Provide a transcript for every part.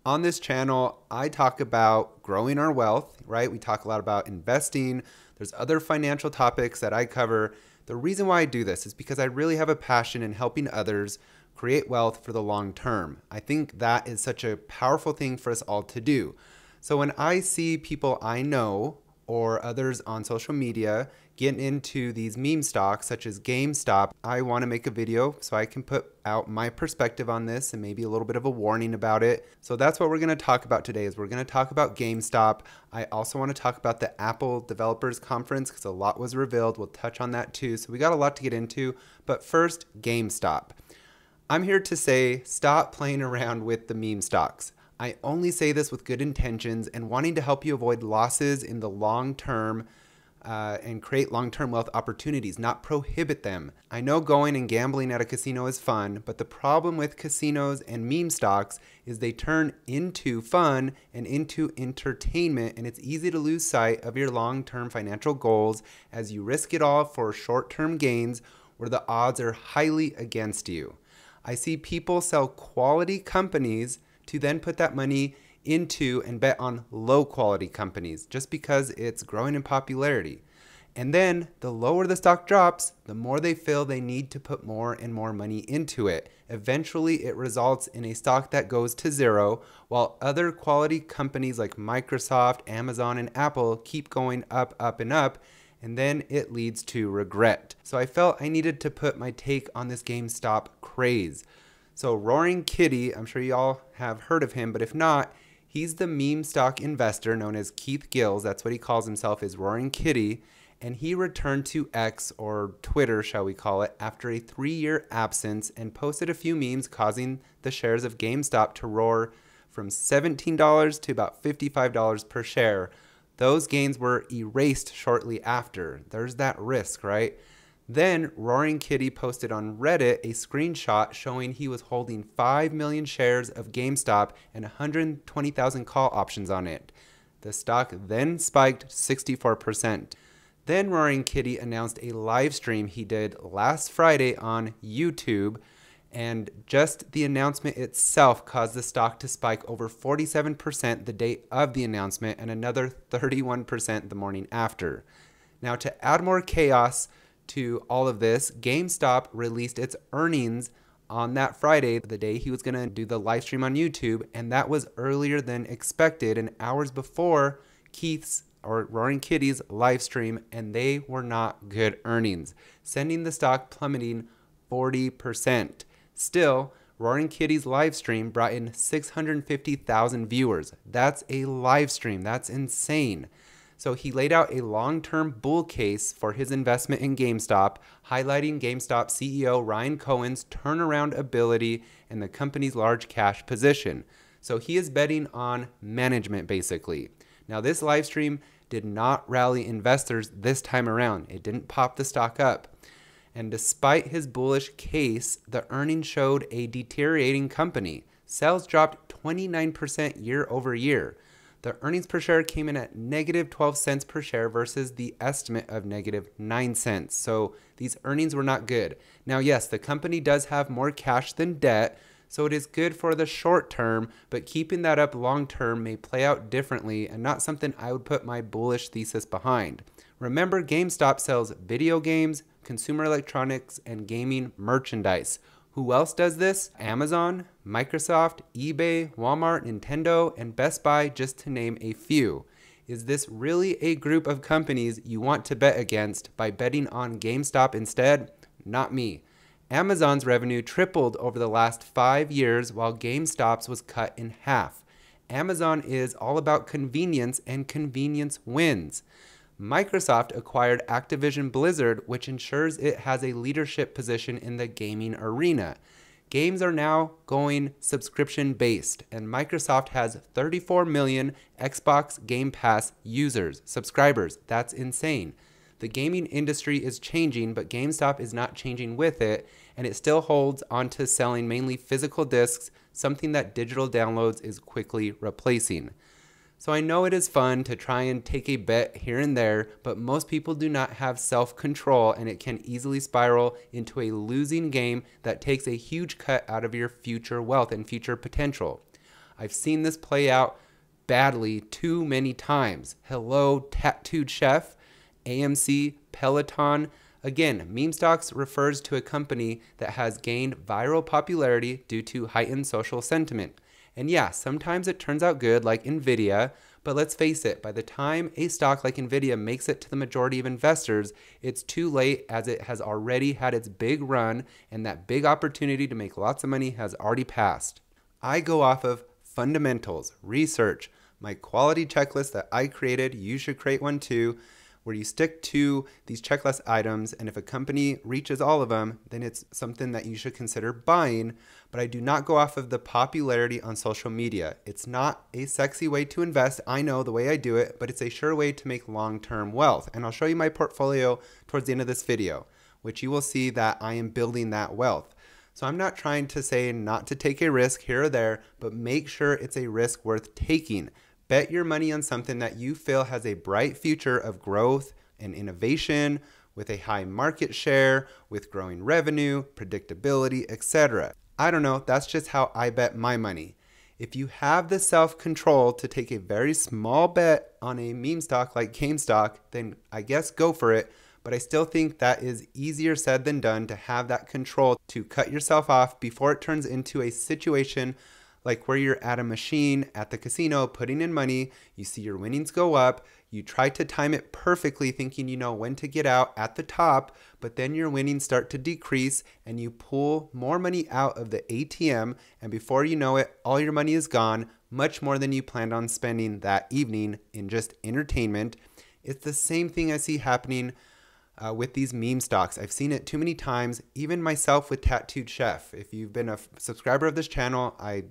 On this channel, I talk about growing our wealth, right? We talk a lot about investing. There's other financial topics that I cover. The reason why I do this is because I really have a passion in helping others create wealth for the long term. I think that is such a powerful thing for us all to do. So when I see people I know or others on social media getting into these meme stocks such as GameStop, I want to make a video so I can put out my perspective on this and maybe a little bit of a warning about it. So that's what we're going to talk about today is we're going to talk about GameStop. I also want to talk about the Apple Developers Conference because a lot was revealed. We'll touch on that too. So we got a lot to get into, but first, GameStop. I'm here to say stop playing around with the meme stocks. I only say this with good intentions and wanting to help you avoid losses in the long term and create long-term wealth opportunities, not prohibit them. I know going and gambling at a casino is fun, but the problem with casinos and meme stocks is they turn into fun and into entertainment, and it's easy to lose sight of your long-term financial goals as you risk it all for short-term gains where the odds are highly against you. I see people sell quality companies to then put that money into and bet on low quality companies just because it's growing in popularity. And then the lower the stock drops, the more they feel they need to put more and more money into it. Eventually it results in a stock that goes to zero while other quality companies like Microsoft, Amazon, and Apple keep going up, up, and up. And then it leads to regret. So I felt I needed to put my take on this GameStop craze. So Roaring Kitty, I'm sure you all have heard of him, but if not, he's the meme stock investor known as Keith Gill. That's what he calls himself, is Roaring Kitty. And he returned to X, or Twitter, shall we call it, after a 3-year absence and posted a few memes causing the shares of GameStop to roar from $17 to about $55 per share. Those gains were erased shortly after. There's that risk, right? Then Roaring Kitty posted on Reddit a screenshot showing he was holding 5 million shares of GameStop and 120,000 call options on it. The stock then spiked 64%. Then Roaring Kitty announced a live stream he did last Friday on YouTube, and just the announcement itself caused the stock to spike over 47% the day of the announcement and another 31% the morning after. Now, to add more chaos to all of this, GameStop released its earnings on that Friday, the day he was going to do the live stream on YouTube, and that was earlier than expected and hours before Keith's or Roaring Kitty's live stream, and they were not good earnings, sending the stock plummeting 40%. Still, Roaring Kitty's live stream brought in 650,000 viewers. That's a live stream. That's insane. So he laid out a long-term bull case for his investment in GameStop, highlighting GameStop CEO Ryan Cohen's turnaround ability and the company's large cash position. So he is betting on management, basically. Now, this live stream did not rally investors this time around. It didn't pop the stock up. And despite his bullish case, the earnings showed a deteriorating company. Sales dropped 29% year over year. The earnings per share came in at negative 12 cents per share versus the estimate of negative 9 cents. So these earnings were not good. Now, yes, the company does have more cash than debt, so it is good for the short term, but keeping that up long term may play out differently and not something I would put my bullish thesis behind. Remember, GameStop sells video games, consumer electronics, and gaming merchandise. Who else does this? Amazon, Microsoft, eBay, Walmart, Nintendo, and Best Buy, just to name a few. Is this really a group of companies you want to bet against by betting on GameStop instead? Not me. Amazon's revenue tripled over the last 5 years while GameStop's was cut in half. Amazon is all about convenience, and convenience wins. Microsoft acquired Activision Blizzard, which ensures it has a leadership position in the gaming arena. Games are now going subscription-based, and Microsoft has 34 million Xbox Game Pass subscribers. That's insane. The gaming industry is changing, but GameStop is not changing with it, and it still holds onto selling mainly physical discs, something that digital downloads is quickly replacing. So I know it is fun to try and take a bet here and there, but most people do not have self-control, and it can easily spiral into a losing game that takes a huge cut out of your future wealth and future potential. I've seen this play out badly too many times. Hello, Tattooed Chef, AMC, Peloton. Again, meme stocks refers to a company that has gained viral popularity due to heightened social sentiment. And yeah, sometimes it turns out good, like Nvidia, but let's face it, by the time a stock like Nvidia makes it to the majority of investors, it's too late, as it has already had its big run and that big opportunity to make lots of money has already passed. I go off of fundamentals, research, my quality checklist that I created. You should create one too, where you stick to these checklist items, and if a company reaches all of them, then it's something that you should consider buying. But I do not go off of the popularity on social media. It's not a sexy way to invest, I know the way I do it, but it's a sure way to make long-term wealth. And I'll show you my portfolio towards the end of this video, which you will see that I am building that wealth. So I'm not trying to say not to take a risk here or there, but make sure it's a risk worth taking. Bet your money on something that you feel has a bright future of growth and innovation, with a high market share, with growing revenue, predictability, etc. I don't know, that's just how I bet my money. If you have the self-control to take a very small bet on a meme stock like GameStop, then I guess go for it. But I still think that is easier said than done, to have that control to cut yourself off before it turns into a situation like where you're at a machine at the casino putting in money, you see your winnings go up, you try to time it perfectly thinking you know when to get out at the top, but then your winnings start to decrease and you pull more money out of the ATM, and before you know it, all your money is gone, much more than you planned on spending that evening in just entertainment. It's the same thing I see happening with these meme stocks. I've seen it too many times, even myself with Tattooed Chef. If you've been a subscriber of this channel, I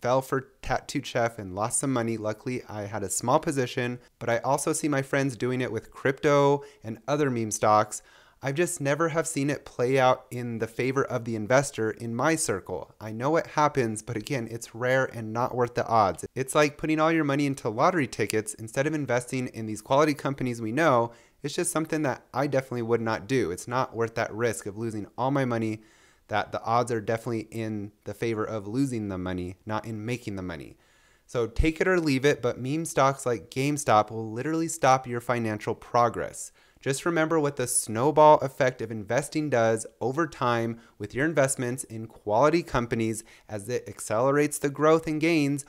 fell for Tattooed Chef and lost some money. Luckily, I had a small position, but I also see my friends doing it with crypto and other meme stocks. I just never have seen it play out in the favor of the investor in my circle. I know it happens, but again, it's rare and not worth the odds. It's like putting all your money into lottery tickets instead of investing in these quality companies we know. It's just something that I definitely would not do. It's not worth that risk of losing all my money, that the odds are definitely in the favor of losing the money, not in making the money. So take it or leave it, but meme stocks like GameStop will literally stop your financial progress. Just remember what the snowball effect of investing does over time with your investments in quality companies, as it accelerates the growth and gains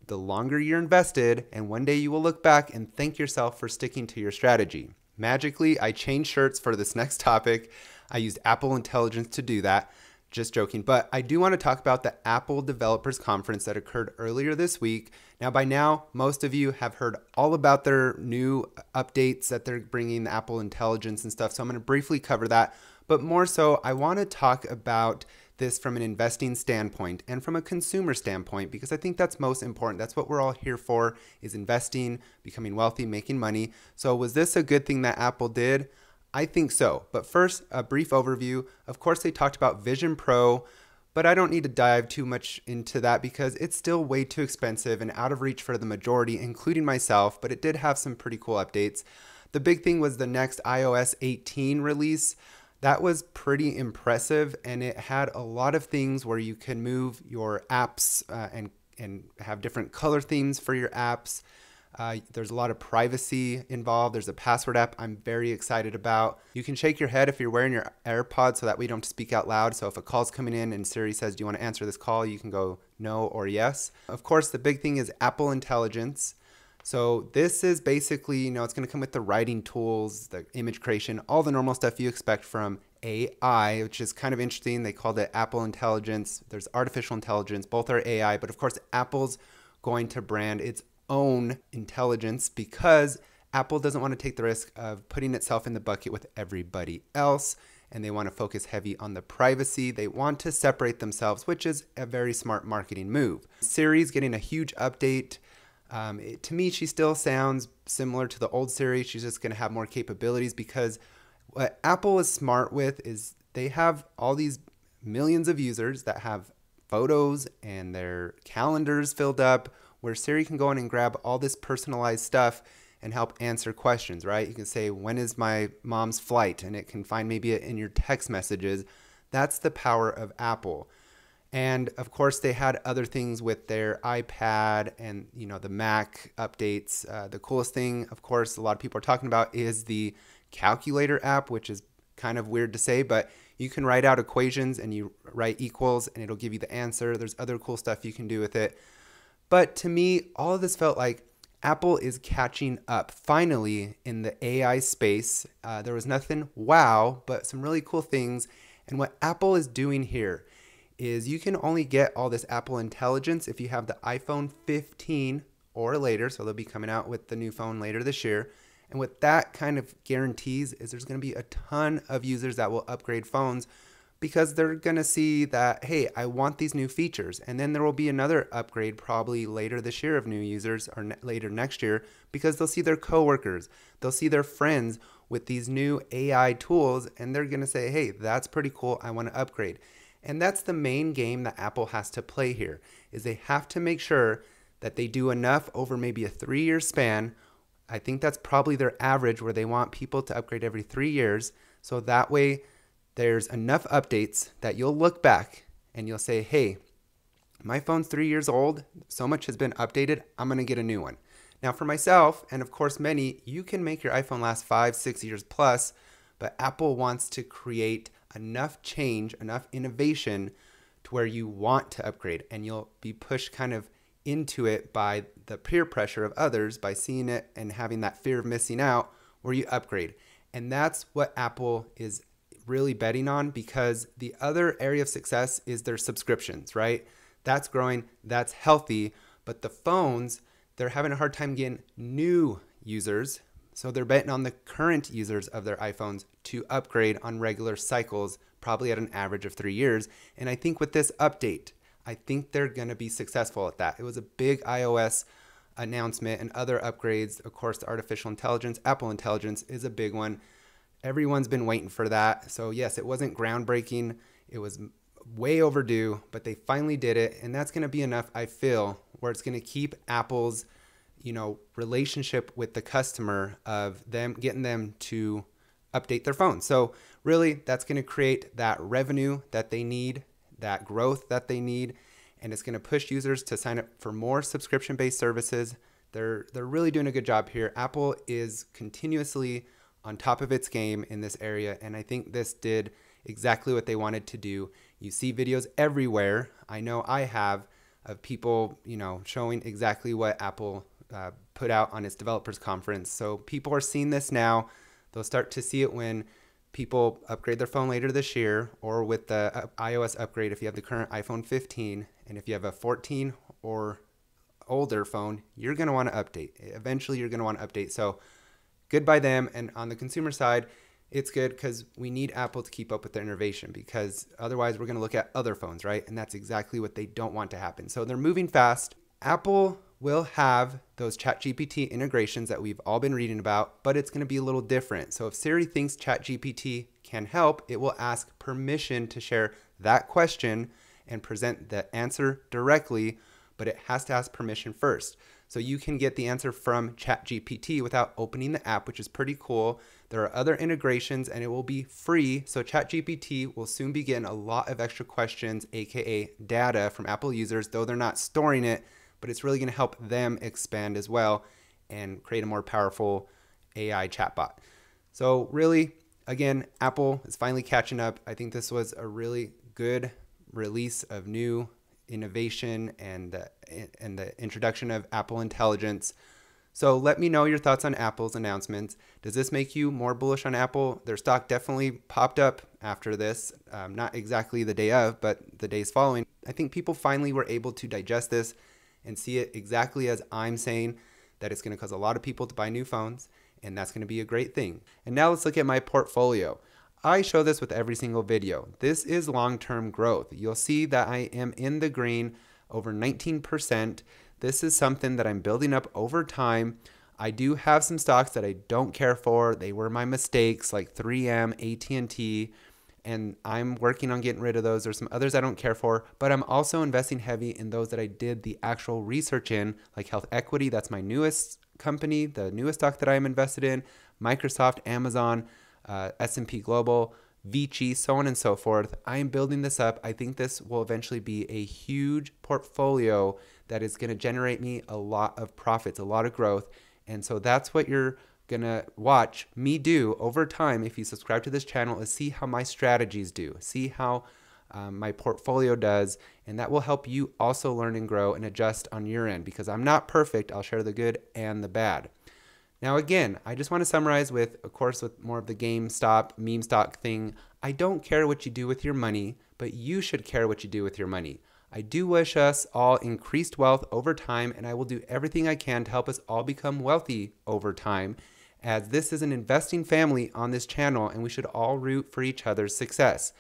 the longer you're invested, and one day you will look back and thank yourself for sticking to your strategy. Magically, I changed shirts for this next topic. I used Apple Intelligence to do that. Just joking. But I do want to talk about the Apple Developers Conference that occurred earlier this week. Now, by now, most of you have heard all about their new updates that they're bringing, the Apple Intelligence and stuff. So I'm going to briefly cover that. But more so, I want to talk about this from an investing standpoint and from a consumer standpoint, because I think that's most important. That's what we're all here for, is investing, becoming wealthy, making money. So was this a good thing that Apple did? I think so. But first, a brief overview. Of course, they talked about Vision Pro, but I don't need to dive too much into that because it's still way too expensive and out of reach for the majority, including myself, but it did have some pretty cool updates. The big thing was the next iOS 18 release. That was pretty impressive, and it had a lot of things where you can move your apps and have different color themes for your apps. There's a lot of privacy involved. There's a password app I'm very excited about. You can shake your head if you're wearing your AirPods so that way you don't speak out loud. So if a call's coming in and Siri says, do you want to answer this call? You can go no or yes. Of course, the big thing is Apple Intelligence. So this is basically, it's going to come with the writing tools, the image creation, all the normal stuff you expect from AI, which is kind of interesting. They called it Apple Intelligence. There's artificial intelligence. Both are AI, but of course, Apple's going to brand its own intelligence because Apple doesn't want to take the risk of putting itself in the bucket with everybody else, and they want to focus heavy on the privacy. They want to separate themselves, which is a very smart marketing move. Siri's getting a huge update. To me, she still sounds similar to the old Siri. She's just going to have more capabilities because what Apple is smart with is they have all these millions of users that have photos and their calendars filled up, where Siri can go in and grab all this personalized stuff and help answer questions, right? You can say, when is my mom's flight? And it can find maybe it in your text messages. That's the power of Apple. And of course, they had other things with their iPad and, the Mac updates. The coolest thing, of course, a lot of people are talking about is the calculator app, which is kind of weird to say, but you can write out equations and you write equals and it'll give you the answer. There's other cool stuff you can do with it. But to me, all of this felt like Apple is catching up finally in the AI space. There was nothing wow, but some really cool things. And what Apple is doing here is you can only get all this Apple Intelligence if you have the iPhone 15 or later. So they'll be coming out with the new phone later this year. And what that kind of guarantees is there's going to be a ton of users that will upgrade phones because they're going to see that, hey, I want these new features. And then there will be another upgrade probably later this year of new users or later next year because they'll see their coworkers, they'll see their friends with these new AI tools, and they're going to say, hey, that's pretty cool. I want to upgrade. And that's the main game that Apple has to play here, is they have to make sure that they do enough over maybe a 3-year span. I think that's probably their average where they want people to upgrade every 3 years. So that way there's enough updates that you'll look back and you'll say, hey, my phone's 3 years old. So much has been updated. I'm going to get a new one. Now for myself, and of course many, you can make your iPhone last 5-6 years plus, but Apple wants to create enough change, enough innovation to where you want to upgrade and you'll be pushed kind of into it by the peer pressure of others, by seeing it and having that fear of missing out where you upgrade. And that's what Apple is really betting on, because the other area of success is their subscriptions, right? That's growing, that's healthy, but the phones, they're having a hard time getting new users. So they're betting on the current users of their iPhones to upgrade on regular cycles, probably at an average of 3 years. And I think with this update, I think they're going to be successful at that. It was a big iOS announcement and other upgrades. Of course, the artificial intelligence, Apple Intelligence is a big one. Everyone's been waiting for that. So yes, it wasn't groundbreaking. It was way overdue, but they finally did it. And that's going to be enough, I feel, where it's going to keep Apple's, relationship with the customer of them getting them to update their phone. So really, that's going to create that revenue that they need, that growth that they need, and it's going to push users to sign up for more subscription-based services. They're really doing a good job here. Apple is continuously on top of its game in this area, and I think this did exactly what they wanted to do. You see videos everywhere. I know I have, of people, showing exactly what Apple put out on its developers conference. So people are seeing this now. They'll start to see it when people upgrade their phone later this year, or with the iOS upgrade if you have the current iPhone 15. And if you have a 14 or older phone, you're going to want to update. Eventually, you're going to want to update. So good by them. And on the consumer side, it's good because we need Apple to keep up with their innovation, because otherwise we're going to look at other phones, right? And that's exactly what they don't want to happen. So they're moving fast. Apple will have those ChatGPT integrations that we've all been reading about, but it's going to be a little different. So if Siri thinks ChatGPT can help, it will ask permission to share that question and present the answer directly, but it has to ask permission first. So you can get the answer from ChatGPT without opening the app, which is pretty cool. There are other integrations and it will be free. So ChatGPT will soon be getting a lot of extra questions, aka data, from Apple users, though they're not storing it, but it's really going to help them expand as well and create a more powerful AI chatbot. So really, again, Apple is finally catching up. I think this was a really good release of new innovation and the introduction of Apple Intelligence. So let me know your thoughts on Apple's announcements. Does this make you more bullish on Apple? Their stock definitely popped up after this, not exactly the day of, but the days following. I think people finally were able to digest this and see it exactly as I'm saying, that it's going to cause a lot of people to buy new phones, and that's going to be a great thing. And now let's look at my portfolio. I show this with every single video. This is long-term growth. You'll see that I am in the green, over 19%. This is something that I'm building up over time. I do have some stocks that I don't care for. They were my mistakes, like 3M, AT&T, and I'm working on getting rid of those. There's some others I don't care for, but I'm also investing heavy in those that I did the actual research in, like Health Equity. That's my newest company, the newest stock that I am invested in, Microsoft, Amazon, S&P Global. Vici, so on and so forth. I am building this up. I think this will eventually be a huge portfolio that is going to generate me a lot of profits, a lot of growth. And so that's what you're going to watch me do over time if you subscribe to this channel, is see how my strategies do, see how my portfolio does, and that will help you also learn and grow and adjust on your end, because I'm not perfect. I'll share the good and the bad. Now, again, I just want to summarize with, of course, with more of the GameStop meme stock thing. I don't care what you do with your money, but you should care what you do with your money. I do wish us all increased wealth over time, and I will do everything I can to help us all become wealthy over time, as this is an investing family on this channel, and we should all root for each other's success.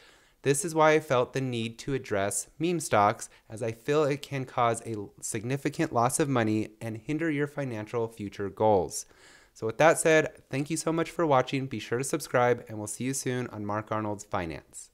This is why I felt the need to address meme stocks, as I feel it can cause a significant loss of money and hinder your financial future goals. So with that said, thank you so much for watching. Be sure to subscribe, and we'll see you soon on Mark Arnold's Finance.